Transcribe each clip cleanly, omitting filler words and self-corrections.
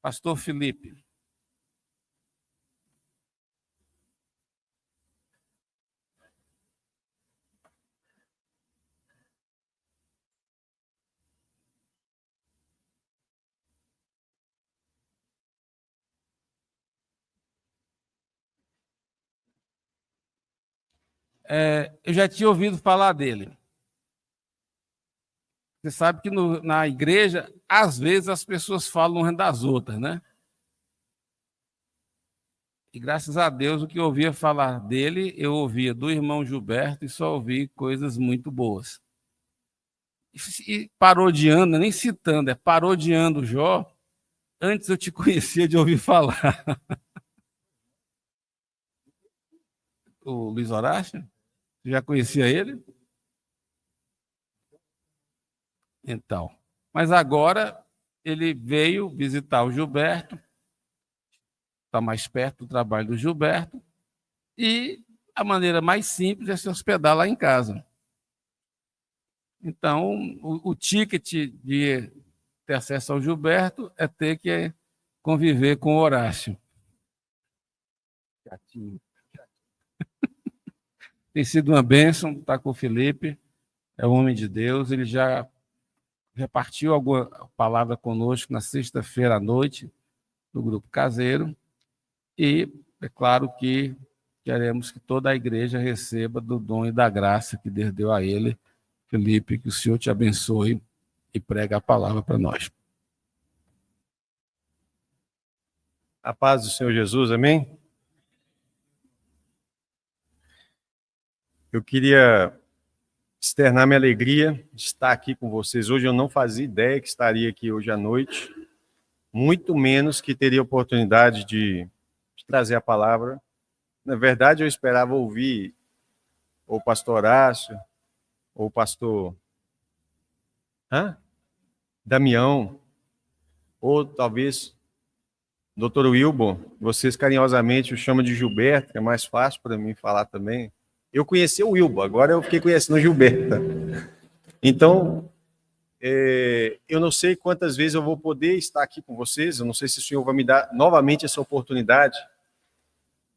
Pastor Felipe. Eu já tinha ouvido falar dele. Você sabe que na igreja, às vezes, as pessoas falam umas das outras, né? E graças a Deus, o que eu ouvia falar dele, eu ouvia do irmão Gilberto e só ouvi coisas muito boas. E parodiando, nem citando, parodiando o Jó, antes eu te conhecia de ouvir falar. O Luiz Horácio? Você já conhecia ele? Então. Mas agora ele veio visitar o Gilberto, está mais perto do trabalho do Gilberto, e a maneira mais simples é se hospedar lá em casa. Então, o ticket de ter acesso ao Gilberto é ter que conviver com o Horácio. Tem sido uma bênção estar com o Felipe, é um homem de Deus, ele já repartiu alguma palavra conosco na sexta-feira à noite, no grupo caseiro, e é claro que queremos que toda a igreja receba do dom e da graça que Deus deu a ele. Felipe, que o Senhor te abençoe e prega a palavra para nós. A paz do Senhor Jesus, amém? Eu queria externar minha alegria de estar aqui com vocês hoje. Eu não fazia ideia que estaria aqui hoje à noite, muito menos que teria oportunidade de trazer a palavra. Na verdade, eu esperava ouvir ou o pastor Horácio, ou o pastor Damião, ou talvez o Dr. Wilbon. Vocês carinhosamente o chamam de Gilberto, que é mais fácil para mim falar também. Eu conheci o Wilbon, agora eu fiquei conhecendo o Gilberto. Então, eu não sei quantas vezes eu vou poder estar aqui com vocês, eu não sei se o Senhor vai me dar novamente essa oportunidade.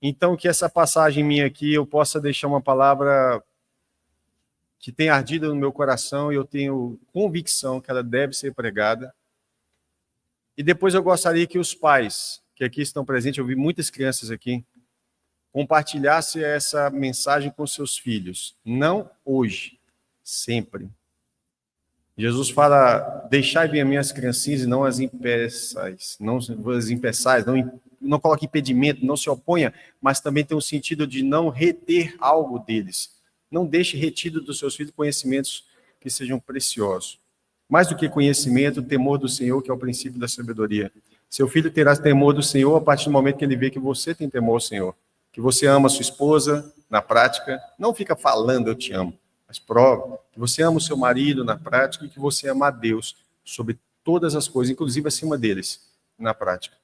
Então, que essa passagem minha aqui, eu possa deixar uma palavra que tem ardido no meu coração e eu tenho convicção que ela deve ser pregada. E depois eu gostaria que os pais, que aqui estão presentes, eu vi muitas crianças aqui, compartilhassem essa mensagem com seus filhos. Não hoje, sempre. Jesus fala, deixai vir a mim as criancinhas e não as impeçais. Não as impeçais, não coloque impedimento, não se oponha, mas também tem o sentido de não reter algo deles. Não deixe retido dos seus filhos conhecimentos que sejam preciosos. Mais do que conhecimento, o temor do Senhor, que é o princípio da sabedoria. Seu filho terá temor do Senhor a partir do momento que ele vê que você tem temor ao Senhor. Que você ama a sua esposa, na prática, não fica falando eu te amo, mas prova que você ama o seu marido na prática e que você ama a Deus sobre todas as coisas, inclusive acima deles, na prática.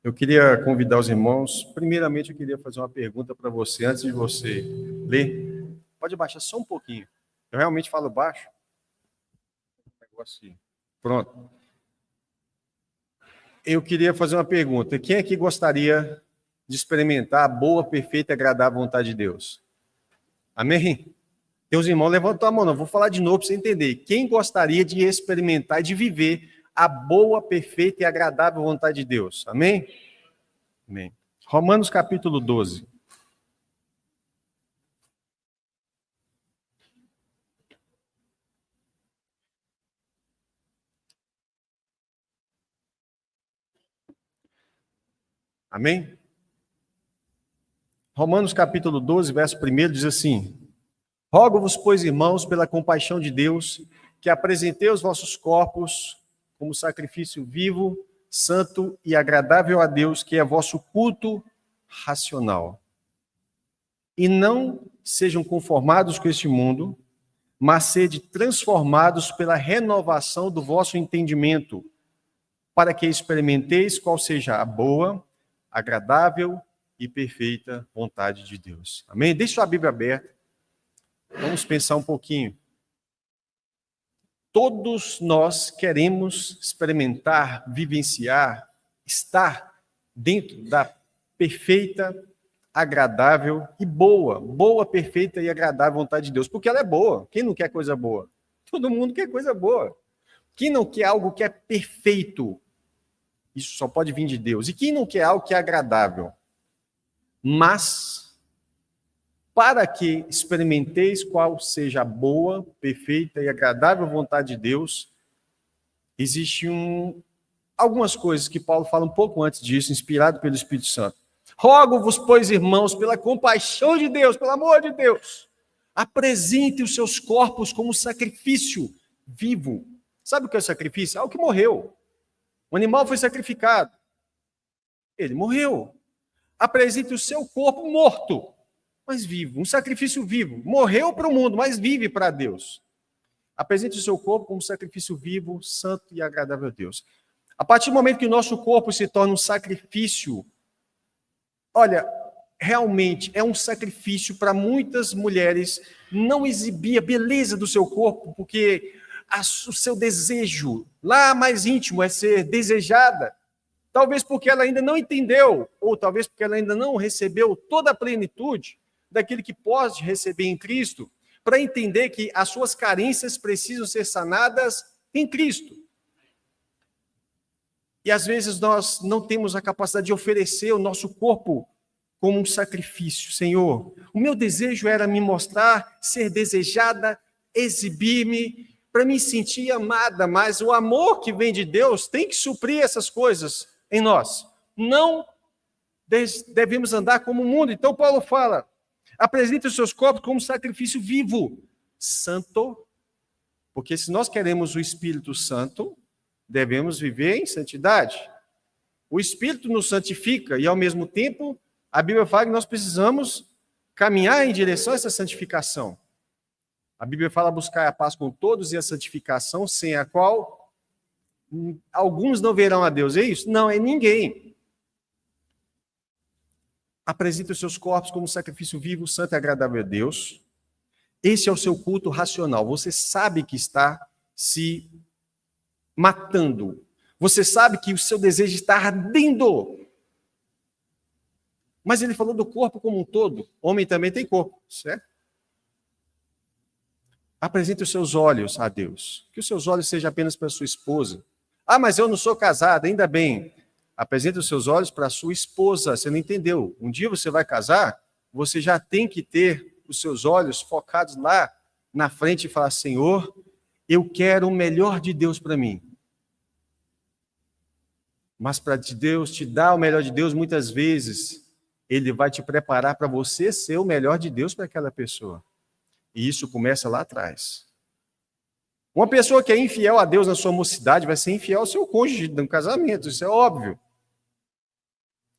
Eu queria convidar os irmãos. Primeiramente, eu queria fazer uma pergunta para você, antes de você ler. Pode baixar só um pouquinho. Eu realmente falo baixo. Pronto. Eu queria fazer uma pergunta. Quem aqui gostaria de experimentar a boa, perfeita e agradável vontade de Deus? Amém? Tem os irmãos, levantou a mão, não. Vou falar de novo para você entender. Quem gostaria de experimentar e de viver a boa, perfeita e agradável vontade de Deus? Amém? Amém. Romanos capítulo 12. Amém? Romanos capítulo 12, verso 1 diz assim: Rogo-vos, pois, irmãos, pela compaixão de Deus, que apresentei os vossos corpos como sacrifício vivo, santo e agradável a Deus, que é vosso culto racional. E não sejam conformados com este mundo, mas sede transformados pela renovação do vosso entendimento, para que experimenteis qual seja a boa, agradável e perfeita vontade de Deus. Amém? Deixe sua Bíblia aberta. Vamos pensar um pouquinho. todos nós queremos experimentar, vivenciar, estar dentro da perfeita, agradável e boa, perfeita e agradável vontade de Deus, porque ela é boa. Quem não quer coisa boa? Todo mundo quer coisa boa. Quem não quer algo que é perfeito? Isso só pode vir de Deus. E quem não quer algo que é agradável? Mas, para que experimenteis qual seja a boa, perfeita e agradável vontade de Deus, existem algumas coisas que Paulo fala um pouco antes disso, inspirado pelo Espírito Santo. Rogo-vos, pois, irmãos, pela compaixão de Deus, pelo amor de Deus, apresente os seus corpos como sacrifício vivo. Sabe o que é o sacrifício? Algo que morreu. O animal foi sacrificado. Ele morreu. Apresente o seu corpo morto, mas vivo. Um sacrifício vivo. Morreu para o mundo, mas vive para Deus. Apresente o seu corpo como sacrifício vivo, santo e agradável a Deus. A partir do momento que o nosso corpo se torna um sacrifício, olha, realmente é um sacrifício para muitas mulheres não exibir a beleza do seu corpo, porque o seu desejo lá mais íntimo é ser desejada. Talvez porque ela ainda não entendeu, ou talvez porque ela ainda não recebeu toda a plenitude daquilo que pode receber em Cristo, para entender que as suas carências precisam ser sanadas em Cristo. E às vezes nós não temos a capacidade de oferecer o nosso corpo como um sacrifício. Senhor, o meu desejo era me mostrar, ser desejada, exibir-me, para me sentir amada, mas o amor que vem de Deus tem que suprir essas coisas em nós. Não devemos andar como o mundo. Então Paulo fala, apresente os seus corpos como sacrifício vivo, santo, porque se nós queremos o Espírito Santo, devemos viver em santidade. O Espírito nos santifica e, ao mesmo tempo, a Bíblia fala que nós precisamos caminhar em direção a essa santificação. A Bíblia fala buscar a paz com todos e a santificação, sem a qual alguns não verão a Deus. É isso? Não, é ninguém. Apresente os seus corpos como sacrifício vivo, santo e agradável a Deus. Esse é o seu culto racional. Você sabe que está se matando. Você sabe que o seu desejo está ardendo. Mas ele falou do corpo como um todo. Homem também tem corpo, certo? Apresente os seus olhos a Deus. Que os seus olhos sejam apenas para a sua esposa. Ah, mas eu não sou casado, ainda bem. Apresente os seus olhos para a sua esposa. Você não entendeu? Um dia você vai casar, você já tem que ter os seus olhos focados lá na frente e falar, Senhor, eu quero o melhor de Deus para mim. Mas para Deus te dar o melhor de Deus, muitas vezes, Ele vai te preparar para você ser o melhor de Deus para aquela pessoa. E isso começa lá atrás. Uma pessoa que é infiel a Deus na sua mocidade vai ser infiel ao seu cônjuge no casamento, isso é óbvio.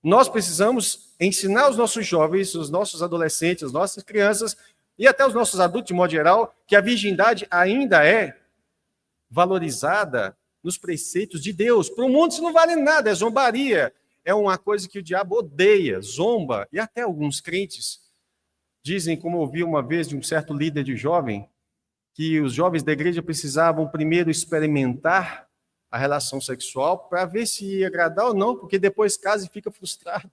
Nós precisamos ensinar os nossos jovens, os nossos adolescentes, as nossas crianças e até os nossos adultos, de modo geral, que a virgindade ainda é valorizada nos preceitos de Deus. Para o mundo isso não vale nada, é zombaria. É uma coisa que o diabo odeia, zomba. E até alguns crentes dizem, como eu ouvi uma vez de um certo líder de jovem, que os jovens da igreja precisavam primeiro experimentar a relação sexual para ver se ia agradar ou não, porque depois casa e fica frustrado.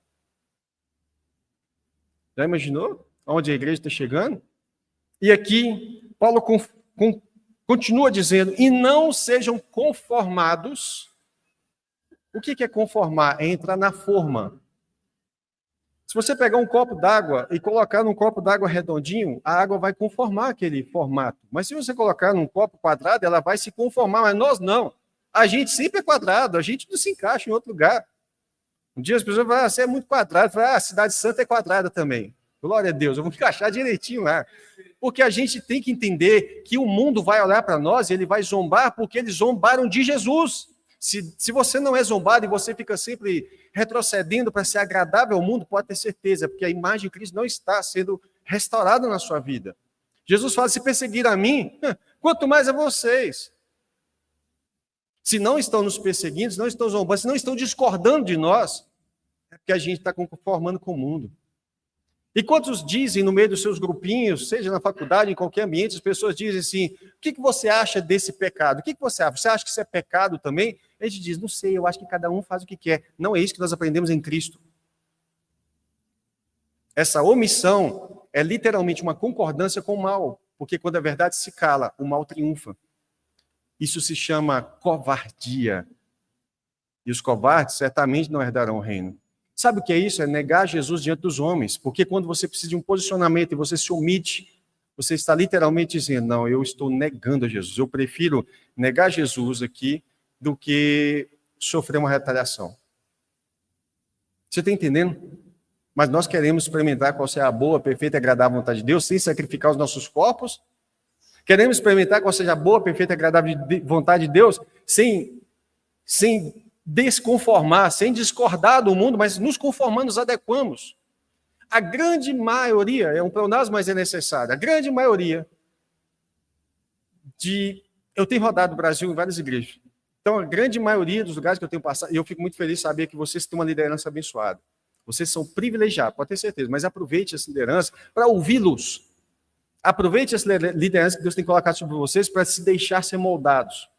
Já imaginou onde a igreja está chegando? E aqui, Paulo continua dizendo, e não sejam conformados. O que é conformar? É entrar na forma. Se você pegar um copo d'água e colocar num copo d'água redondinho, a água vai conformar aquele formato. Mas se você colocar num copo quadrado, ela vai se conformar, mas nós não. A gente sempre é quadrado, a gente não se encaixa em outro lugar. Um dia as pessoas falam, você é muito quadrado. Falam, a Cidade Santa é quadrada também. Glória a Deus, eu vou encaixar direitinho lá. Porque a gente tem que entender que o mundo vai olhar para nós e ele vai zombar porque eles zombaram de Jesus. Se você não é zombado e você fica sempre retrocedendo para ser agradável ao mundo, pode ter certeza, porque a imagem de Cristo não está sendo restaurada na sua vida. Jesus fala, se perseguir a mim, quanto mais a vocês. Se não estão nos perseguindo, se não estão zombando, se não estão discordando de nós, é porque a gente está conformando com o mundo. E quantos dizem no meio dos seus grupinhos, seja na faculdade, em qualquer ambiente, as pessoas dizem assim, o que você acha desse pecado? O que você acha? Você acha que isso é pecado também? A gente diz, não sei, eu acho que cada um faz o que quer. Não é isso que nós aprendemos em Cristo. Essa omissão é literalmente uma concordância com o mal, porque quando a verdade se cala, o mal triunfa. Isso se chama covardia. E os covardes certamente não herdarão o reino. Sabe o que é isso? É negar Jesus diante dos homens. Porque quando você precisa de um posicionamento e você se omite, você está literalmente dizendo, não, eu estou negando a Jesus. Eu prefiro negar Jesus aqui do que sofrer uma retaliação. Você está entendendo? Mas nós queremos experimentar qual seja a boa, perfeita e agradável vontade de Deus, sem sacrificar os nossos corpos. Queremos experimentar qual seja a boa, perfeita e agradável vontade de Deus, sem desconformar, sem discordar do mundo, mas nos conformando, nos adequamos. A grande maioria, é um pleonasmo, mas é necessário, a grande maioria eu tenho rodado o Brasil em várias igrejas, então a grande maioria dos lugares que eu tenho passado, e eu fico muito feliz de saber que vocês têm uma liderança abençoada, vocês são privilegiados, pode ter certeza, mas aproveite essa liderança para ouvi-los, aproveite essa liderança que Deus tem colocado sobre vocês para se deixar ser moldados.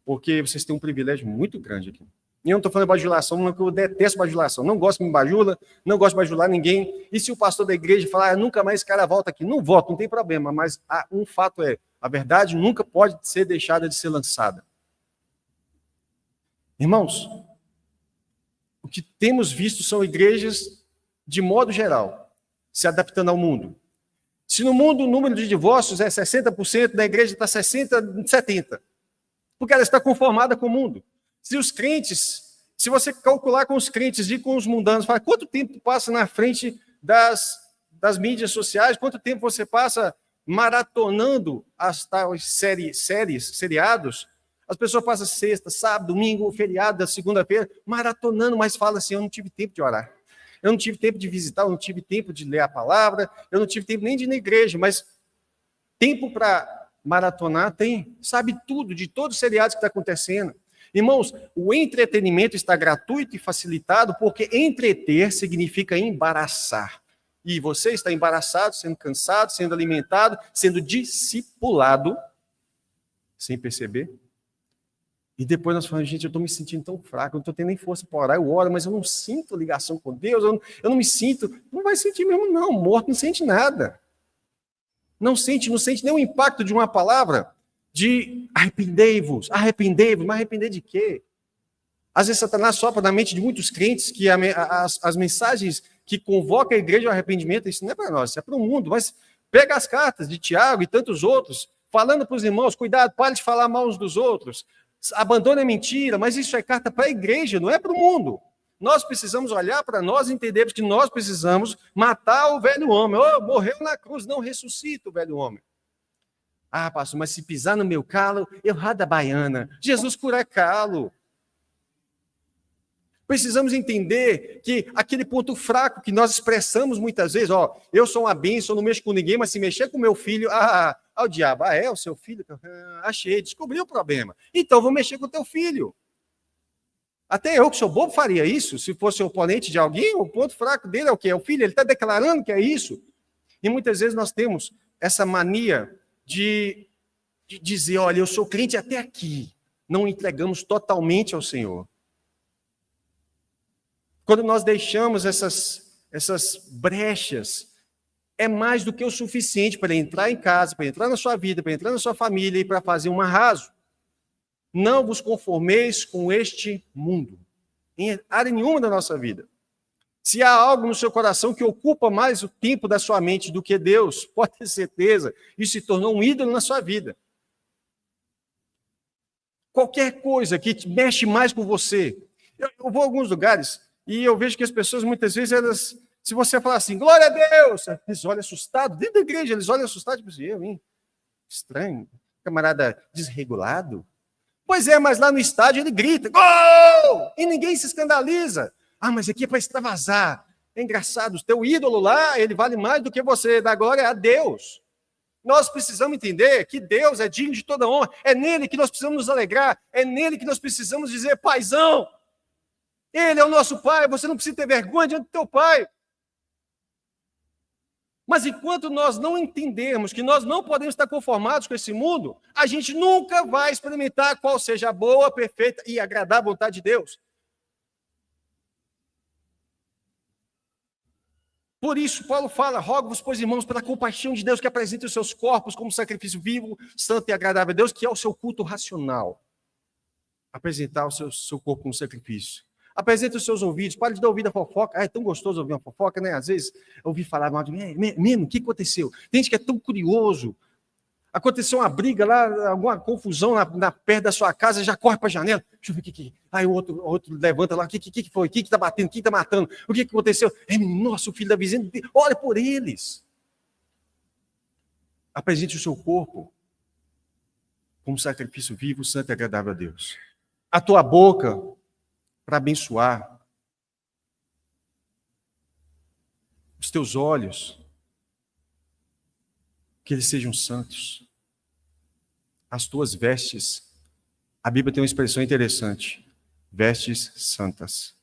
Porque vocês têm um privilégio muito grande aqui. E eu não estou falando de bajulação, não, porque eu detesto bajulação. Não gosto que me bajula, não gosto de bajular ninguém. E se o pastor da igreja falar, nunca mais esse cara volta aqui, não volta, não tem problema. Mas um fato é, a verdade nunca pode ser deixada de ser lançada. Irmãos, o que temos visto são igrejas, de modo geral, se adaptando ao mundo. Se no mundo o número de divórcios é 60%, na igreja está 60%, 70%. Porque ela está conformada com o mundo. Se os crentes, se você calcular com os crentes e com os mundanos, fala, quanto tempo passa na frente das mídias sociais, quanto tempo você passa maratonando as tais seriados, as pessoas passam sexta, sábado, domingo, feriado, da segunda-feira, maratonando, mas fala assim, eu não tive tempo de orar, eu não tive tempo de visitar, eu não tive tempo de ler a palavra, eu não tive tempo nem de ir na igreja, mas tempo para maratonar tem, sabe tudo, de todos os seriados que está acontecendo. Irmãos, o entretenimento está gratuito e facilitado porque entreter significa embaraçar. E você está embaraçado, sendo cansado, sendo alimentado, sendo discipulado, sem perceber. E depois nós falamos, gente, eu estou me sentindo tão fraco, eu não estou tendo nem força para orar, eu oro, mas eu não sinto ligação com Deus, eu não me sinto, não vai sentir mesmo não, morto não sente nada. Não sente nem o impacto de uma palavra de arrependei-vos, mas arrepender de quê? Às vezes Satanás sopra na mente de muitos crentes que as mensagens que convocam a igreja ao arrependimento, isso não é para nós, isso é para o mundo, mas pega as cartas de Tiago e tantos outros, falando para os irmãos, cuidado, pare de falar mal uns dos outros, abandone a mentira, mas isso é carta para a igreja, não é para o mundo. Nós precisamos olhar para nós e entendermos que nós precisamos matar o velho homem. Oh, morreu na cruz, não ressuscita o velho homem. Ah, pastor, mas se pisar no meu calo, eu rado a baiana. Jesus cura calo. Precisamos entender que aquele ponto fraco que nós expressamos muitas vezes, ó, eu sou uma bênção, não mexo com ninguém, mas se mexer com meu filho, o diabo, é o seu filho? Achei, descobri o problema. Então vou mexer com o teu filho. Até eu, que sou bobo, faria isso. Se fosse oponente de alguém, o ponto fraco dele é o quê? É o filho, ele está declarando que é isso. E muitas vezes nós temos essa mania de dizer, olha, eu sou crente até aqui. Não entregamos totalmente ao Senhor. Quando nós deixamos essas brechas, é mais do que o suficiente para entrar em casa, para entrar na sua vida, para entrar na sua família e para fazer um arraso. Não vos conformeis com este mundo, em área nenhuma da nossa vida. Se há algo no seu coração que ocupa mais o tempo da sua mente do que Deus, pode ter certeza, isso se tornou um ídolo na sua vida. Qualquer coisa que mexe mais com você. Eu vou a alguns lugares e eu vejo que as pessoas, muitas vezes, se você falar assim, glória a Deus, eles olham assustados, dentro da igreja, eles olham assustados, tipo assim, hein? Estranho, camarada desregulado. Pois é, mas lá no estádio ele grita, gol! E ninguém se escandaliza. Ah, mas aqui é para extravasar. É engraçado, o teu ídolo lá, ele vale mais do que você, dá glória a Deus. Nós precisamos entender que Deus é digno de toda honra, é nele que nós precisamos nos alegrar, é nele que nós precisamos dizer, paizão, ele é o nosso pai, você não precisa ter vergonha diante do teu pai. Mas enquanto nós não entendermos que nós não podemos estar conformados com esse mundo, a gente nunca vai experimentar qual seja a boa, perfeita e agradável vontade de Deus. Por isso, Paulo fala, rogo-vos, pois, irmãos, pela compaixão de Deus, que apresente os seus corpos como sacrifício vivo, santo e agradável a Deus, que é o seu culto racional. Apresentar o seu corpo como sacrifício. Apresente os seus ouvidos, pare de dar ouvido à fofoca. Ah, é tão gostoso ouvir uma fofoca, né? Às vezes, eu ouvi falar mal de mim, mesmo, o que aconteceu? Tem gente que é tão curioso. Aconteceu uma briga lá, alguma confusão perto da sua casa, já corre para a janela. Deixa eu ver o que. Aí o outro levanta lá, o que foi? O que está batendo? O que está matando? O que aconteceu? Nossa, o filho da vizinha, olha por eles. Apresente o seu corpo como sacrifício vivo, santo e agradável a Deus. A tua boca para abençoar. Os teus olhos, que eles sejam santos. As tuas vestes, a Bíblia tem uma expressão interessante, vestes santas.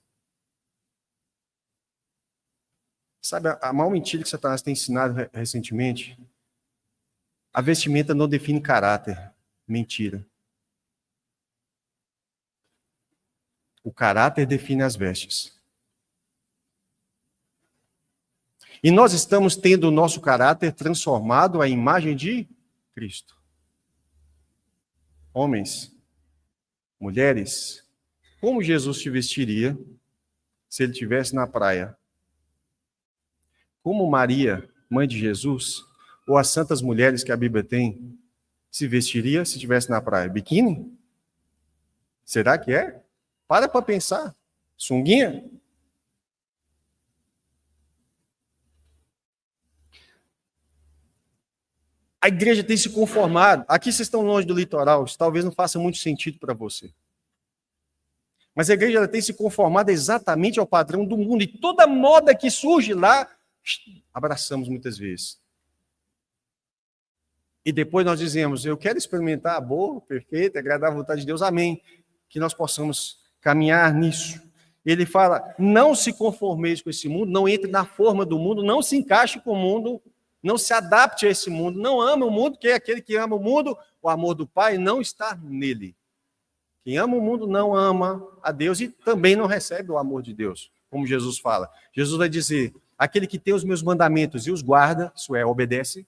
Sabe, a maior mentira que Satanás tem ensinado recentemente, a vestimenta não define caráter, mentira. O caráter define as vestes. E nós estamos tendo o nosso caráter transformado à imagem de Cristo. Homens, mulheres, como Jesus te vestiria se ele estivesse na praia? Como Maria, mãe de Jesus, ou as santas mulheres que a Bíblia tem, se vestiria se estivesse na praia? Biquíni? Será que é? Para pensar. Sunguinha? A igreja tem se conformado. Aqui vocês estão longe do litoral, isso talvez não faça muito sentido para você. Mas a igreja tem se conformado exatamente ao padrão do mundo. E toda moda que surge lá, abraçamos muitas vezes. E depois nós dizemos, eu quero experimentar a boa, perfeita, agradável vontade de Deus, amém. Que nós possamos caminhar nisso. Ele fala, não se conformeis com esse mundo, não entre na forma do mundo, não se encaixe com o mundo, não se adapte a esse mundo, não ama o mundo, porque aquele que ama o mundo, o amor do Pai não está nele. Quem ama o mundo não ama a Deus e também não recebe o amor de Deus, como Jesus fala. Jesus vai dizer, aquele que tem os meus mandamentos e os guarda, isso é, obedece,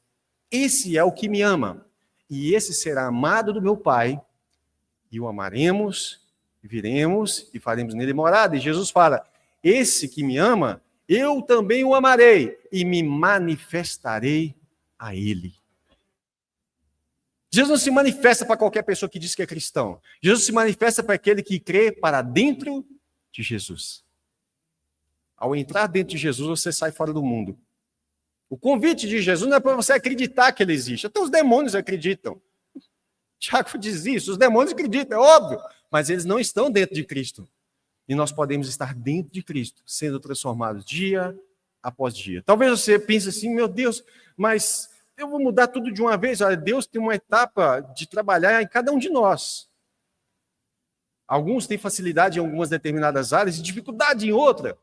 esse é o que me ama, e esse será amado do meu Pai, e o amaremos, e viremos, e faremos nele morada. E Jesus fala, esse que me ama, eu também o amarei e me manifestarei a ele. Jesus não se manifesta para qualquer pessoa que diz que é cristão. Jesus se manifesta para aquele que crê para dentro de Jesus. Ao entrar dentro de Jesus, você sai fora do mundo. O convite de Jesus não é para você acreditar que ele existe. Até os demônios acreditam. Tiago diz isso, os demônios acreditam, é óbvio, mas eles não estão dentro de Cristo. E nós podemos estar dentro de Cristo, sendo transformados dia após dia. Talvez você pense assim, meu Deus, mas eu vou mudar tudo de uma vez. Olha, Deus tem uma etapa de trabalhar em cada um de nós. Alguns têm facilidade em algumas determinadas áreas e dificuldade em outra.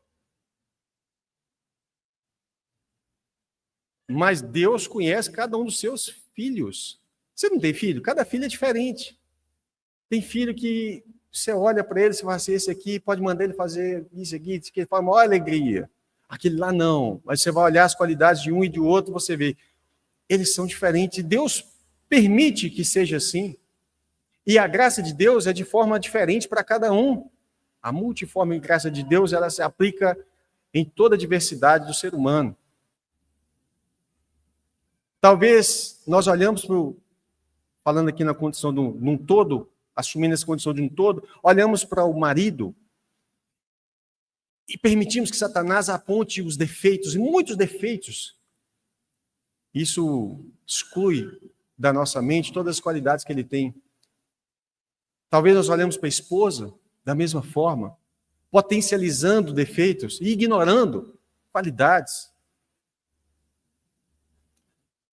Mas Deus conhece cada um dos seus filhos. Você não tem filho? Cada filho é diferente. Tem filho que você olha para ele, você fala assim, esse aqui pode mandar ele fazer isso aqui, que ele fala, maior alegria. Aquele lá não. Mas você vai olhar as qualidades de um e de outro, você vê. Eles são diferentes. Deus permite que seja assim. E a graça de Deus é de forma diferente para cada um. A multiforme graça de Deus, ela se aplica em toda a diversidade do ser humano. Talvez nós olhamos para o, falando aqui na condição de um todo, assumindo essa condição de um todo, olhamos para o marido e permitimos que Satanás aponte os defeitos, e muitos defeitos. Isso exclui da nossa mente todas as qualidades que ele tem. Talvez nós olhemos para a esposa da mesma forma, potencializando defeitos e ignorando qualidades.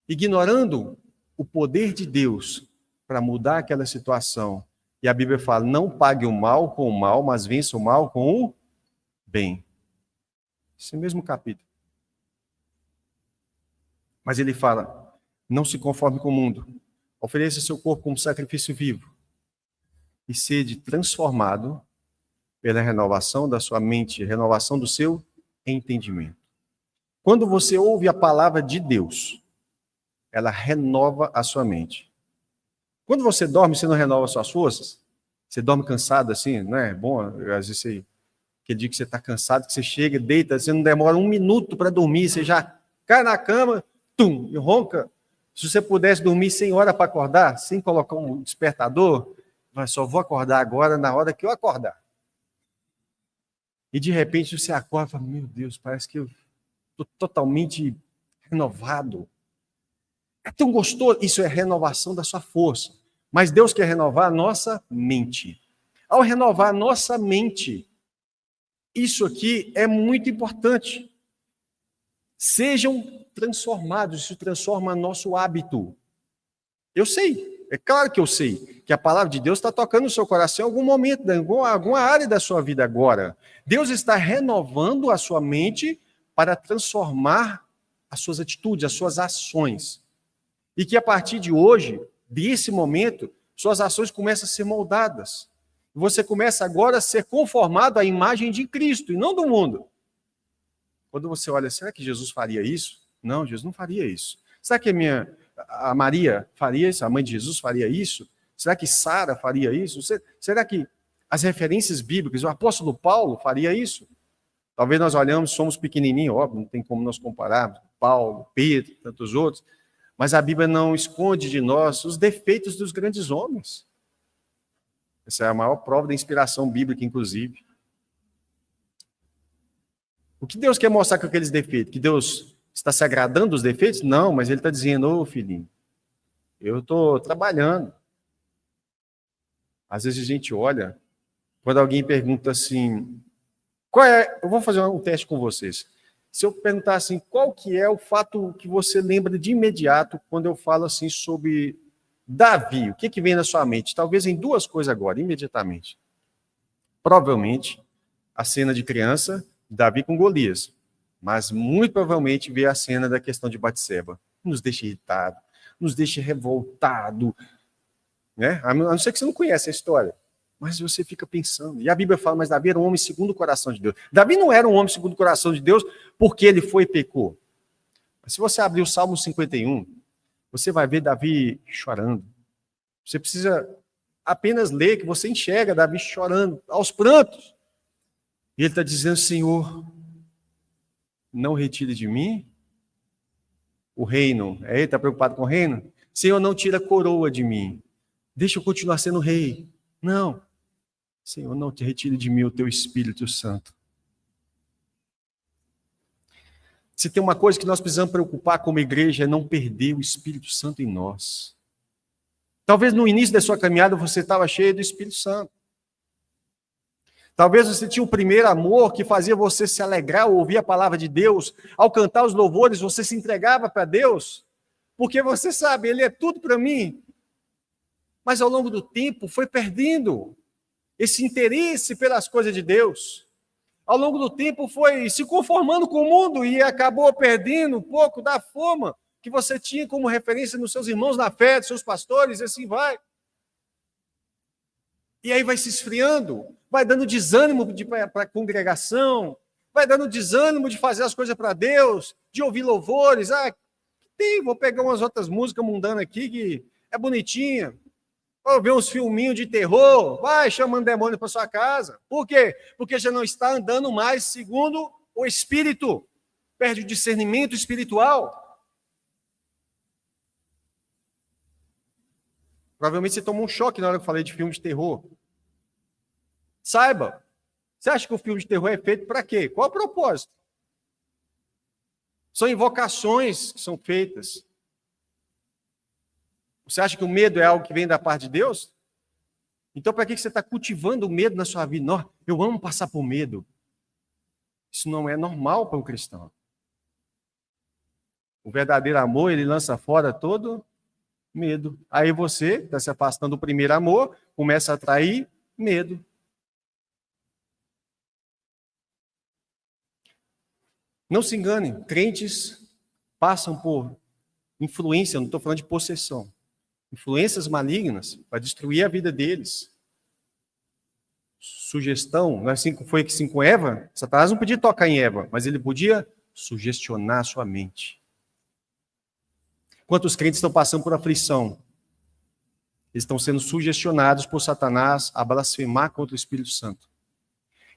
Ignorando o poder de Deus para mudar aquela situação. E a Bíblia fala, não pague o mal com o mal, mas vença o mal com o bem. Esse mesmo capítulo. Mas ele fala, não se conforme com o mundo. Ofereça seu corpo como sacrifício vivo e sede transformado pela renovação da sua mente, renovação do seu entendimento. Quando você ouve a palavra de Deus, ela renova a sua mente. Quando você dorme, você não renova suas forças? Você dorme cansado assim, não é bom? Às vezes aquele dia que você está cansado, que você chega, deita, você não demora 1 minuto para dormir, você já cai na cama, tum, e ronca. Se você pudesse dormir 100 horas para acordar, sem colocar um despertador, mas só vou acordar agora na hora que eu acordar. E de repente você acorda e fala, meu Deus, parece que eu estou totalmente renovado. É tão gostoso. Isso é renovação da sua força. Mas Deus quer renovar a nossa mente. Ao renovar a nossa mente, isso aqui é muito importante. Sejam transformados, isso transforma nosso hábito. Eu sei, é claro que eu sei, que a palavra de Deus está tocando no seu coração em algum momento, em alguma área da sua vida agora. Deus está renovando a sua mente para transformar as suas atitudes, as suas ações. E que a partir de hoje, desse momento, suas ações começam a ser moldadas. Você começa agora a ser conformado à imagem de Cristo e não do mundo. Quando você olha, será que Jesus faria isso? Não, Jesus não faria isso. Será que a Maria faria isso? A mãe de Jesus faria isso? Será que Sara faria isso? Será que as referências bíblicas, o apóstolo Paulo faria isso? Talvez nós olhamos, somos pequenininhos, óbvio, não tem como nós compararmos, Paulo, Pedro, tantos outros, mas a Bíblia não esconde de nós os defeitos dos grandes homens. Essa é a maior prova da inspiração bíblica, inclusive. O que Deus quer mostrar com aqueles defeitos? Que Deus está se agradando dos defeitos? Não, mas Ele está dizendo, ô filhinho, eu estou trabalhando. Às vezes a gente olha, quando alguém pergunta assim, eu vou fazer um teste com vocês. Se eu perguntar assim, qual que é o fato que você lembra de imediato quando eu falo assim sobre Davi, o que vem na sua mente? Talvez em 2 coisas agora, imediatamente. Provavelmente, a cena de criança, Davi com Golias. Mas muito provavelmente vê a cena da questão de Batseba. Nos deixa irritado, nos deixa revoltado. Né? A não ser que você não conhece a história. Mas você fica pensando. E a Bíblia fala, mas Davi era um homem segundo o coração de Deus. Davi não era um homem segundo o coração de Deus porque ele foi e pecou. Mas se você abrir o Salmo 51, você vai ver Davi chorando. Você precisa apenas ler que você enxerga Davi chorando, aos prantos. E ele está dizendo, Senhor, não retire de mim o reino. Ele está preocupado com o reino? Senhor, não tira a coroa de mim. Deixa eu continuar sendo rei. Não. Senhor, não te retire de mim o teu Espírito Santo. Se tem uma coisa que nós precisamos preocupar como igreja é não perder o Espírito Santo em nós. Talvez no início da sua caminhada você estava cheio do Espírito Santo. Talvez você tinha o primeiro amor que fazia você se alegrar ao ouvir a palavra de Deus. Ao cantar os louvores, você se entregava para Deus. Porque você sabe, Ele é tudo para mim. Mas ao longo do tempo foi perdendo esse interesse pelas coisas de Deus. Ao longo do tempo foi se conformando com o mundo e acabou perdendo um pouco da fama que você tinha como referência nos seus irmãos na fé, dos seus pastores, e assim vai. E aí vai se esfriando, vai dando desânimo para a congregação, vai dando desânimo de fazer as coisas para Deus, de ouvir louvores. Vou pegar umas outras músicas mundanas aqui que é bonitinha. Ou ver uns filminhos de terror, vai chamando demônio para sua casa. Por quê? Porque já não está andando mais segundo o Espírito. Perde o discernimento espiritual. Provavelmente você tomou um choque na hora que eu falei de filme de terror. Saiba, você acha que o filme de terror é feito para quê? Qual o propósito? São invocações que são feitas. Você acha que o medo é algo que vem da parte de Deus? Então, para que você está cultivando o medo na sua vida? Não, eu amo passar por medo. Isso não é normal para um cristão. O verdadeiro amor, ele lança fora todo medo. Aí você está se afastando do primeiro amor, começa a atrair medo. Não se engane, crentes passam por Influência, eu não estou falando de possessão. Influências malignas para destruir a vida deles. Sugestão, não é assim que foi assim com Eva? Satanás não podia tocar em Eva, mas ele podia sugestionar a sua mente. Quantos crentes estão passando por aflição? Eles estão sendo sugestionados por Satanás a blasfemar contra o Espírito Santo.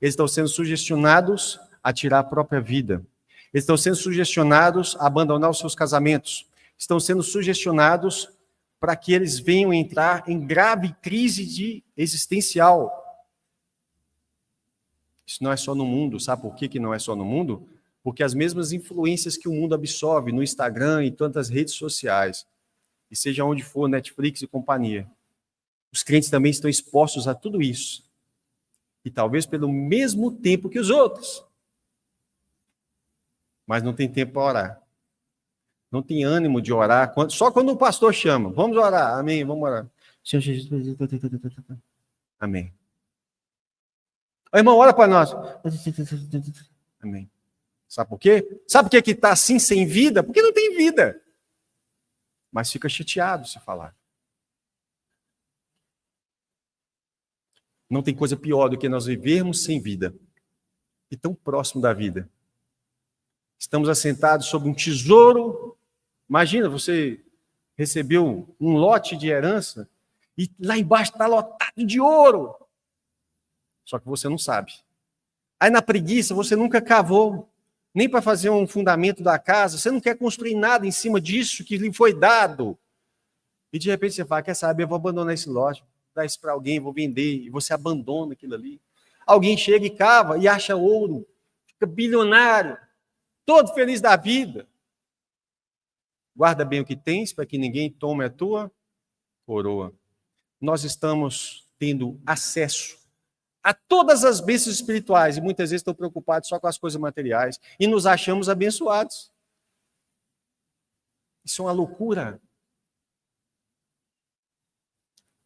Eles estão sendo sugestionados a tirar a própria vida. Eles estão sendo sugestionados a abandonar os seus casamentos. Estão sendo sugestionados para que eles venham entrar em grave crise existencial. Isso não é só no mundo. Sabe por que não é só no mundo? Porque as mesmas influências que o mundo absorve no Instagram e tantas redes sociais, e seja onde for, Netflix e companhia, os crentes também estão expostos a tudo isso. E talvez pelo mesmo tempo que os outros. Mas não tem tempo para orar. Não tem ânimo de orar. Só quando o pastor chama. Vamos orar. Amém. Vamos orar. Senhor Jesus. Amém. Irmão, ora para nós. Amém. Sabe por quê? Sabe por que está assim sem vida? Porque não tem vida. Mas fica chateado se falar. Não tem coisa pior do que nós vivermos sem vida. E tão próximo da vida. Estamos assentados sobre um tesouro. Imagina, você recebeu um lote de herança e lá embaixo está lotado de ouro. Só que você não sabe. Aí na preguiça você nunca cavou, nem para fazer um fundamento da casa, você não quer construir nada em cima disso que lhe foi dado. E de repente você fala, quer saber, eu vou abandonar esse lote, vou dar isso para alguém, vou vender, e você abandona aquilo ali. Alguém chega e cava e acha ouro, fica bilionário, todo feliz da vida. Guarda bem o que tens, para que ninguém tome a tua coroa. Nós estamos tendo acesso a todas as bênçãos espirituais, e muitas vezes estão preocupados só com as coisas materiais, e nos achamos abençoados. Isso é uma loucura.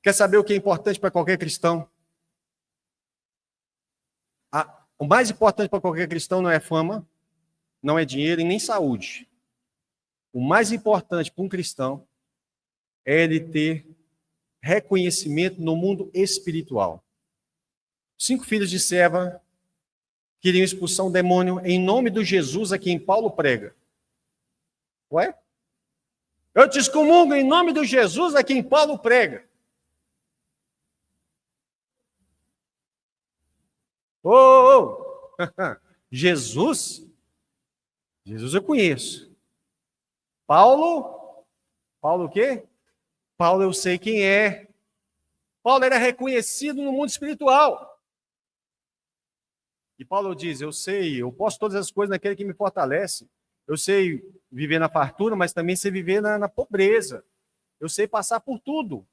Quer saber o que é importante para qualquer cristão? O mais importante para qualquer cristão não é fama, não é dinheiro e nem saúde. O mais importante para um cristão é ele ter reconhecimento no mundo espiritual. 5 filhos de Seva queriam expulsar um demônio em nome do Jesus a quem Paulo prega. Ué? Eu te excomungo em nome do Jesus a quem Paulo prega. Jesus? Jesus eu conheço. Paulo o quê? Paulo eu sei quem é. Paulo era reconhecido no mundo espiritual. E Paulo diz, eu sei, eu posso todas as coisas naquele que me fortalece. Eu sei viver na fartura, mas também sei viver na pobreza. Eu sei passar por tudo,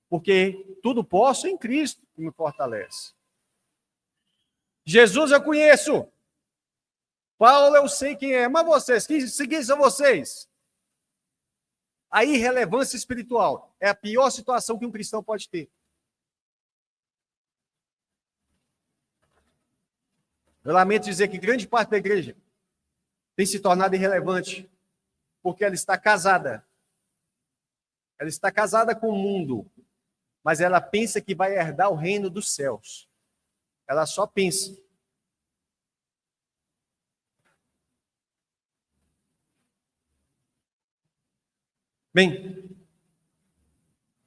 porque tudo posso em Cristo que me fortalece. Jesus eu conheço. Paulo eu sei quem é. Mas vocês, quem são vocês? A irrelevância espiritual é a pior situação que um cristão pode ter. Eu lamento dizer que grande parte da igreja tem se tornado irrelevante, porque ela está casada. Ela está casada com o mundo, mas ela pensa que vai herdar o reino dos céus. Ela só pensa. Bem,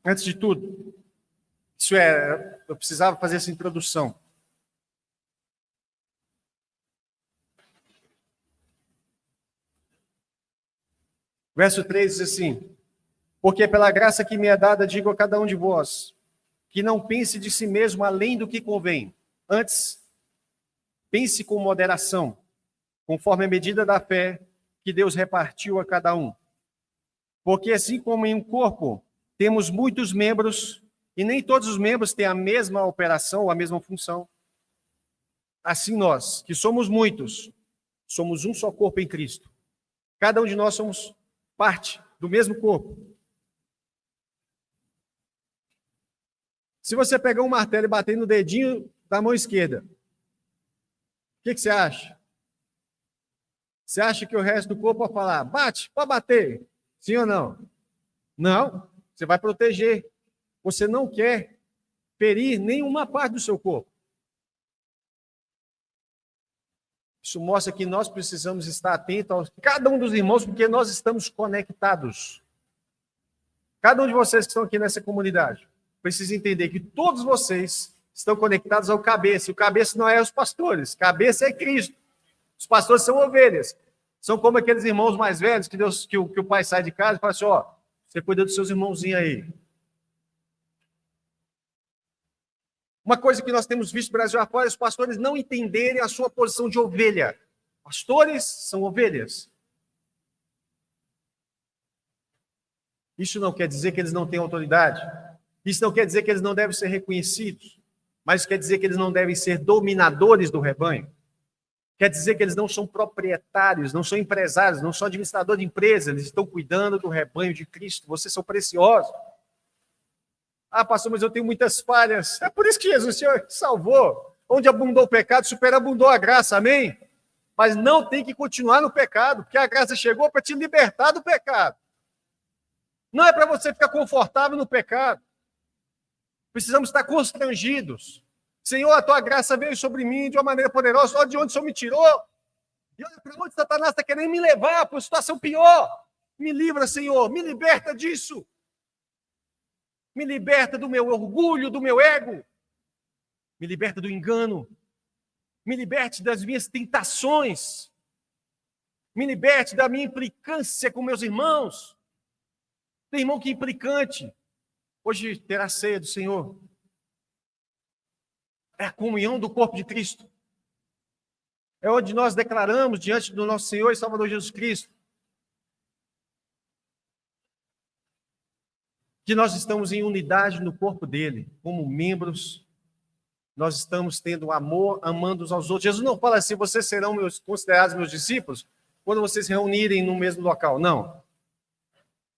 antes de tudo, eu precisava fazer essa introdução. Verso 3 diz assim, porque pela graça que me é dada, digo a cada um de vós, que não pense de si mesmo além do que convém. Antes, pense com moderação, conforme a medida da fé que Deus repartiu a cada um. Porque assim como em um corpo temos muitos membros, e nem todos os membros têm a mesma operação ou a mesma função, assim nós, que somos muitos, somos um só corpo em Cristo. Cada um de nós somos parte do mesmo corpo. Se você pegar um martelo e bater no dedinho da mão esquerda, o que você acha? Você acha que o resto do corpo vai falar, bate, pode bater. Sim ou não? Não, você vai proteger. Você não quer ferir nenhuma parte do seu corpo. Isso mostra que nós precisamos estar atentos a cada um dos irmãos, porque nós estamos conectados. Cada um de vocês que estão aqui nessa comunidade precisa entender que todos vocês estão conectados ao cabeça. E o cabeça não é os pastores, cabeça é Cristo. Os pastores são ovelhas. São como aqueles irmãos mais velhos que o pai sai de casa e fala assim, ó, você cuida dos seus irmãozinhos aí. Uma coisa que nós temos visto no Brasil afora é os pastores não entenderem a sua posição de ovelha. Pastores são ovelhas. Isso não quer dizer que eles não têm autoridade. Isso não quer dizer que eles não devem ser reconhecidos. Mas quer dizer que eles não devem ser dominadores do rebanho. Quer dizer que eles não são proprietários, não são empresários, não são administradores de empresas. Eles estão cuidando do rebanho de Cristo. Vocês são preciosos. Ah, pastor, mas eu tenho muitas falhas. É por isso que Jesus, o Senhor, salvou. Onde abundou o pecado, superabundou a graça, amém? Mas não tem que continuar no pecado, porque a graça chegou para te libertar do pecado. Não é para você ficar confortável no pecado. Precisamos estar constrangidos. Senhor, a tua graça veio sobre mim de uma maneira poderosa. Olha de onde o Senhor me tirou. E olha para onde Satanás está querendo me levar para uma situação pior. Me livra, Senhor. Me liberta disso. Me liberta do meu orgulho, do meu ego. Me liberta do engano. Me liberte das minhas tentações. Me liberte da minha implicância com meus irmãos. Tem irmão que é implicante. Hoje terá ceia do Senhor. É a comunhão do corpo de Cristo. É onde nós declaramos diante do nosso Senhor e Salvador Jesus Cristo que nós estamos em unidade no corpo dele, como membros. Nós estamos tendo amor, amando uns aos outros. Jesus não fala assim, vocês serão considerados meus discípulos quando vocês se reunirem no mesmo local. Não.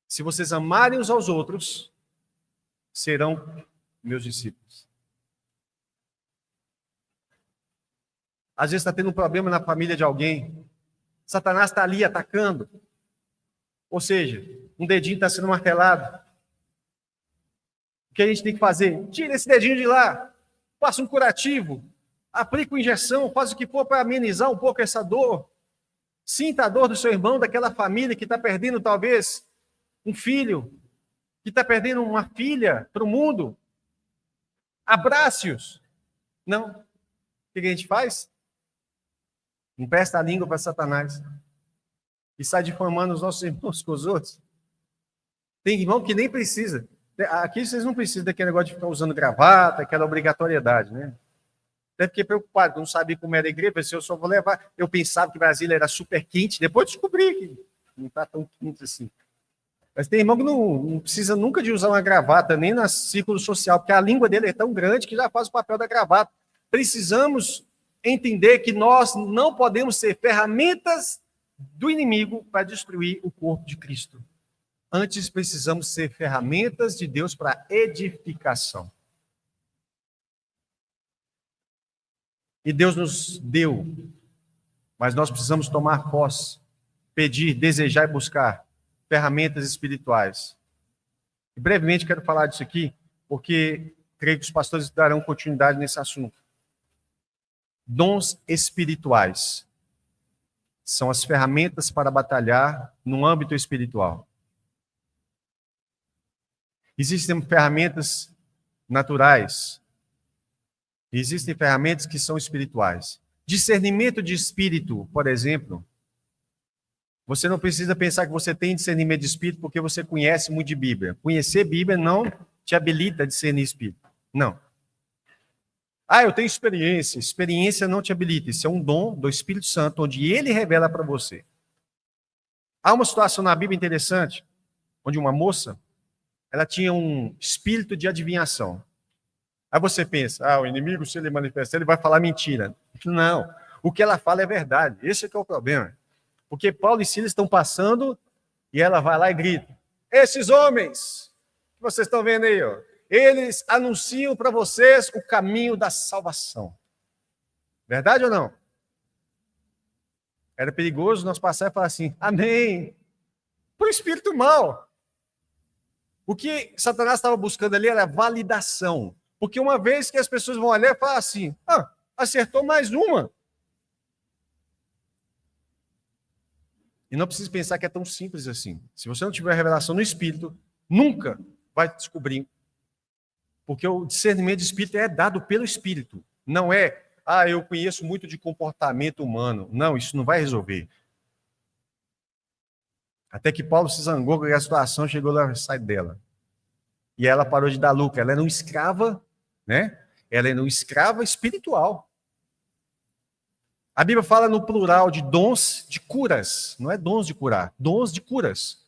Se vocês amarem uns aos outros, serão meus discípulos. Às vezes está tendo um problema na família de alguém. Satanás está ali atacando. Ou seja, um dedinho está sendo martelado. O que a gente tem que fazer? Tira esse dedinho de lá. Faça um curativo. Aplique uma injeção. Faça o que for para amenizar um pouco essa dor. Sinta a dor do seu irmão, daquela família que está perdendo talvez um filho, que está perdendo uma filha para o mundo. Abrace-os. Não. O que a gente faz? Empresta a língua para Satanás. E sai difamando os nossos irmãos com os outros. Tem irmão que nem precisa. Aqui vocês não precisam daquele negócio de ficar usando gravata, aquela obrigatoriedade, né? Até fiquei preocupado, não sabia como era a igreja, pensei, eu só vou levar. Eu pensava que Brasília era super quente, depois descobri que não está tão quente assim. Mas tem irmão que não precisa nunca de usar uma gravata, nem no círculo social, porque a língua dele é tão grande que já faz o papel da gravata. Precisamos entender que nós não podemos ser ferramentas do inimigo para destruir o corpo de Cristo. Antes precisamos ser ferramentas de Deus para edificação. E Deus nos deu, mas nós precisamos tomar posse, pedir, desejar e buscar ferramentas espirituais. E brevemente quero falar disso aqui, porque creio que os pastores darão continuidade nesse assunto. Dons espirituais são as ferramentas para batalhar no âmbito espiritual. Existem ferramentas naturais, existem ferramentas que são espirituais. Discernimento de espírito, por exemplo, você não precisa pensar que você tem discernimento de espírito porque você conhece muito de Bíblia. Conhecer Bíblia não te habilita a discernir espírito. Não. Ah, eu tenho experiência. Experiência não te habilita. Isso é um dom do Espírito Santo, onde ele revela para você. Há uma situação na Bíblia interessante, onde uma moça, ela tinha um espírito de adivinhação. Aí você pensa, o inimigo, se ele manifestar, ele vai falar mentira. Não, o que ela fala é verdade. Esse é que é o problema. Porque Paulo e Silas estão passando e ela vai lá e grita, esses homens que vocês estão vendo aí, ó, eles anunciam para vocês o caminho da salvação. Verdade ou não? Era perigoso nós passar e falar assim, amém. para o espírito mal. O que Satanás estava buscando ali era validação. Porque uma vez que as pessoas vão olhar e falar assim, acertou mais uma. E não precisa pensar que é tão simples assim. Se você não tiver revelação no espírito, nunca vai descobrir. Porque o discernimento de espírito é dado pelo espírito. Não é, eu conheço muito de comportamento humano. Não, isso não vai resolver. Até que Paulo se zangou com a situação, chegou lá e sai dela. E ela parou de dar lucro. Ela era uma escrava, né? Ela era uma escrava espiritual. A Bíblia fala no plural de dons de curas. Não é dons de curar, dons de curas.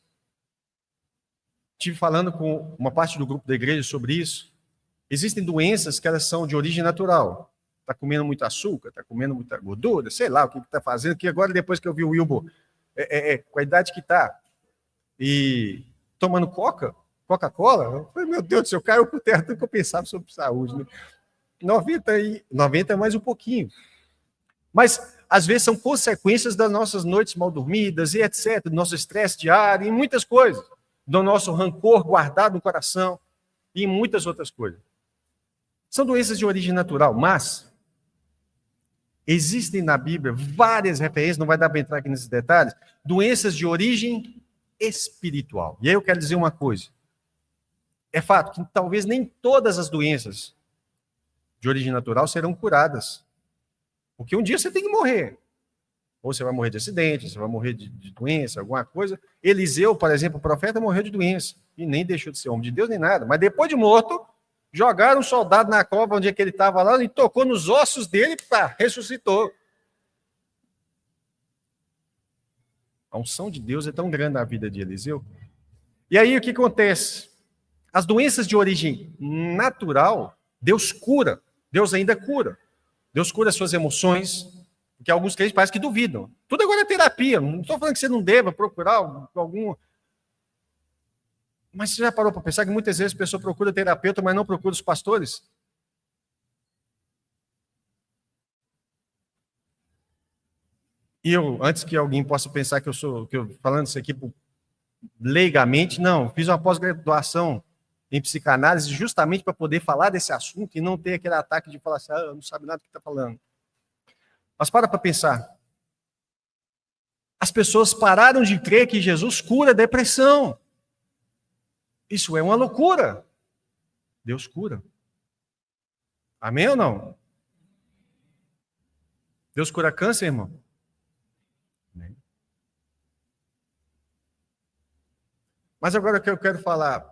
Estive falando com uma parte do grupo da igreja sobre isso. Existem doenças que elas são de origem natural. Está comendo muito açúcar, está comendo muita gordura, sei lá o que está fazendo, que agora, depois que eu vi o Wilbur, com a idade que está, e tomando Coca-Cola, eu falei, meu Deus do céu, caiu por terra tudo que eu pensava sobre saúde. Né? 90 é mais um pouquinho. Mas, às vezes, são consequências das nossas noites mal dormidas, e etc., do nosso estresse diário, e muitas coisas, do nosso rancor guardado no coração, e muitas outras coisas. São doenças de origem natural, mas existem na Bíblia várias referências, não vai dar para entrar aqui nesses detalhes, doenças de origem espiritual. E aí eu quero dizer uma coisa. É fato que talvez nem todas as doenças de origem natural serão curadas. Porque um dia você tem que morrer. Ou você vai morrer de acidente, você vai morrer de doença, alguma coisa. Eliseu, por exemplo, o profeta, morreu de doença. E nem deixou de ser homem de Deus nem nada. Mas depois de morto, jogaram um soldado na cova onde é que ele estava lá e tocou nos ossos dele e ressuscitou. A unção de Deus é tão grande na vida de Eliseu. E aí o que acontece? As doenças de origem natural, Deus cura. Deus ainda cura. Deus cura as suas emoções, porque alguns crentes parecem que duvidam. Tudo agora é terapia. Não estou falando que você não deva procurar algum... Mas você já parou para pensar que muitas vezes a pessoa procura terapeuta, mas não procura os pastores? E eu, antes que alguém possa pensar que eu falando isso aqui leigamente, não, fiz uma pós-graduação em psicanálise justamente para poder falar desse assunto e não ter aquele ataque de falar assim, não sabe nada do que está falando. Mas para pensar. As pessoas pararam de crer que Jesus cura a depressão. Isso é uma loucura. Deus cura. Amém ou não? Deus cura câncer, irmão? Amém. Mas agora o que eu quero falar...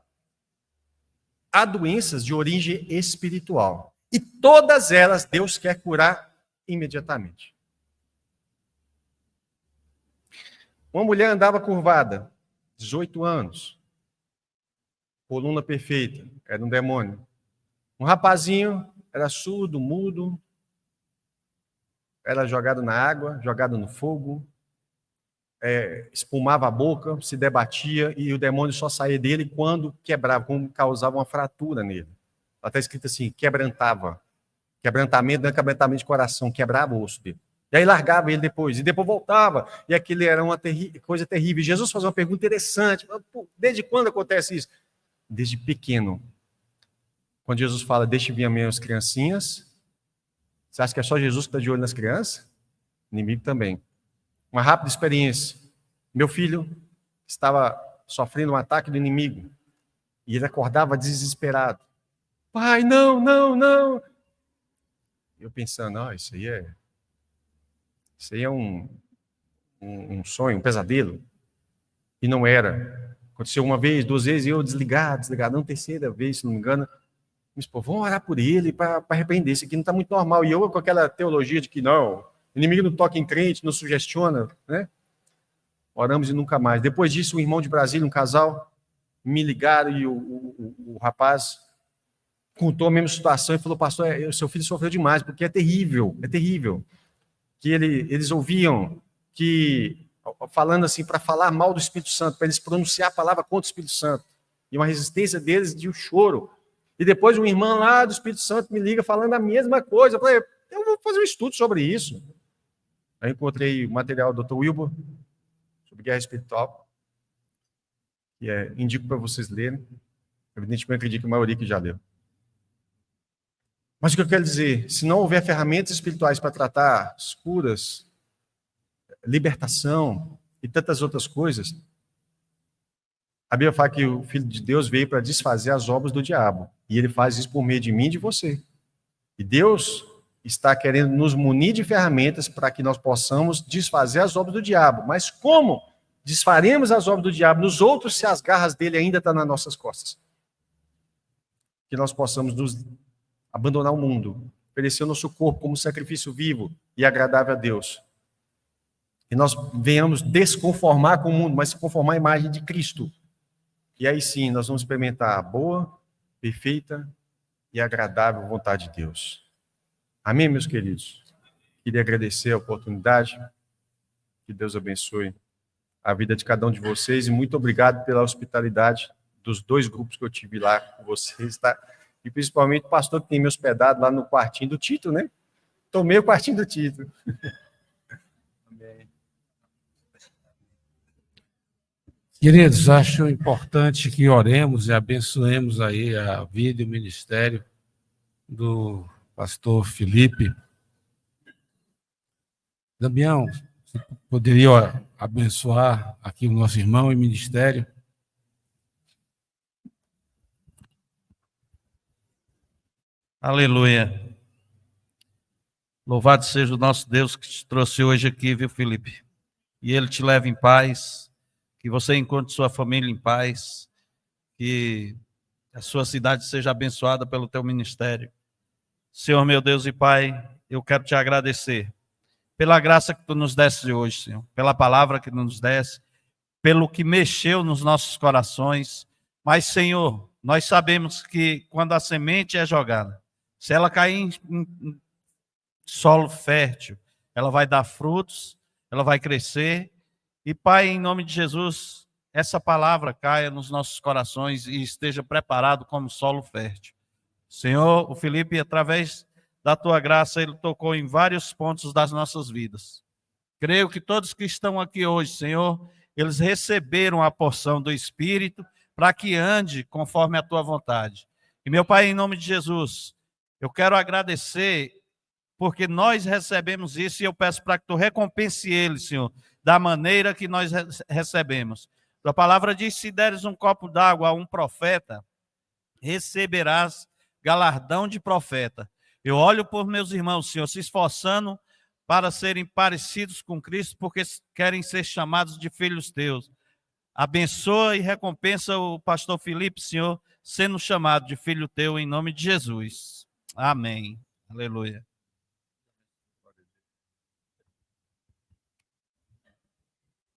Há doenças de origem espiritual. E todas elas Deus quer curar imediatamente. Uma mulher andava curvada, 18 anos, coluna perfeita, era um demônio. Um rapazinho era surdo, mudo, era jogado na água, jogado no fogo, espumava a boca, se debatia, e o demônio só saía dele quando quebrava, quando causava uma fratura nele. Está escrito assim, quebrantava. Quebrantamento não é quebrantamento de coração, quebrava o osso dele. E aí largava ele depois, e depois voltava, e aquilo era uma coisa terrível. Jesus faz uma pergunta interessante, desde quando acontece isso? Desde pequeno. Quando Jesus fala, deixe vir a mim as criancinhas, você acha que é só Jesus que está de olho nas crianças? O inimigo também. Uma rápida experiência. Meu filho estava sofrendo um ataque do inimigo. E ele acordava desesperado. Pai, não, não, não. Eu pensando, isso aí é um sonho, um pesadelo. E não era. Aconteceu uma vez, 2 vezes, e eu desligado, não, terceira vez, se não me engano. Mas, vamos orar por ele para arrepender. Isso aqui não está muito normal. E eu com aquela teologia de que não, o inimigo não toca em crente, não sugestiona, né? Oramos e nunca mais. Depois disso, um irmão de Brasília, um casal, me ligaram e o rapaz contou a mesma situação e falou, pastor, o seu filho sofreu demais, porque é terrível. Que eles ouviam que, falando assim, para falar mal do Espírito Santo, para eles pronunciar a palavra contra o Espírito Santo. E uma resistência deles de um choro. E depois um irmão lá do Espírito Santo me liga falando a mesma coisa. Eu falei, eu vou fazer um estudo sobre isso. Aí encontrei o material do Dr. Wilbur, sobre guerra espiritual. indico para vocês lerem. Evidentemente, eu acredito que a maioria que já leu. Mas o que eu quero dizer, se não houver ferramentas espirituais para tratar as curas, libertação e tantas outras coisas, a Bíblia fala que o Filho de Deus veio para desfazer as obras do diabo. E ele faz isso por meio de mim e de você. E Deus está querendo nos munir de ferramentas para que nós possamos desfazer as obras do diabo. Mas como desfaremos as obras do diabo nos outros se as garras dele ainda estão nas nossas costas? Que nós possamos nos abandonar o mundo, oferecer o nosso corpo como sacrifício vivo e agradável a Deus. E nós venhamos desconformar com o mundo, mas se conformar à imagem de Cristo. E aí sim, nós vamos experimentar a boa, perfeita e agradável vontade de Deus. Amém, meus queridos? Queria agradecer a oportunidade. Que Deus abençoe a vida de cada um de vocês. E muito obrigado pela hospitalidade dos 2 grupos que eu tive lá com vocês, tá? E principalmente o pastor que tem me hospedado lá no quartinho do Tito, né? Tomei o quartinho do Tito. Amém. Queridos, acho importante que oremos e abençoemos aí a vida e o ministério do pastor Felipe. Damião, você poderia abençoar aqui o nosso irmão e ministério? Aleluia. Louvado seja o nosso Deus que te trouxe hoje aqui, viu, Felipe? E ele te leva em paz, que você encontre sua família em paz, que a sua cidade seja abençoada pelo teu ministério. Senhor, meu Deus e Pai, eu quero te agradecer pela graça que tu nos deste hoje, Senhor, pela palavra que nos deste, pelo que mexeu nos nossos corações. Mas, Senhor, nós sabemos que quando a semente é jogada, se ela cair em solo fértil, ela vai dar frutos, ela vai crescer. E, Pai, em nome de Jesus, essa palavra caia nos nossos corações e esteja preparado como solo fértil. Senhor, o Felipe, através da tua graça, ele tocou em vários pontos das nossas vidas. Creio que todos que estão aqui hoje, Senhor, eles receberam a porção do Espírito para que ande conforme a tua vontade. E, meu Pai, em nome de Jesus, eu quero agradecer porque nós recebemos isso e eu peço para que tu recompense ele, Senhor, da maneira que nós recebemos. A palavra diz, se deres um copo d'água a um profeta, receberás galardão de profeta. Eu olho por meus irmãos, Senhor, se esforçando para serem parecidos com Cristo, porque querem ser chamados de filhos teus. Abençoa e recompensa o pastor Felipe, Senhor, sendo chamado de filho teu em nome de Jesus. Amém. Aleluia.